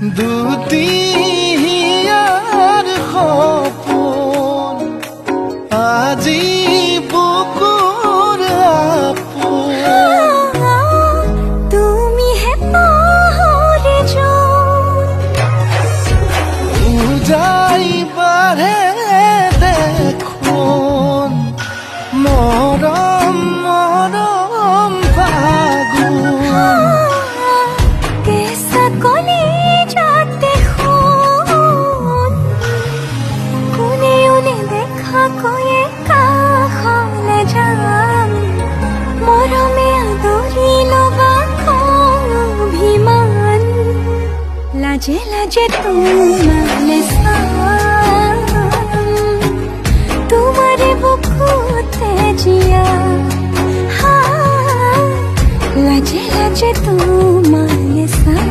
দুটি হিয়াৰ সপোন আজি বুকুৰ আপোন তুমি হে পাহৰি যোৱা উজাই বাঢ়ে দেখোন মৰম মৰম ফাগুন কেঁচা কলিজাতে সোণ কোনেও নেদেখাকৈয়ে কাষলে যাম মৰমে আদৰি ল'বা অভিমান লাজে লাজে তোমালে চাম তোমাৰে বুকুতে জিয়া লাজে লাজে তোমালে চাম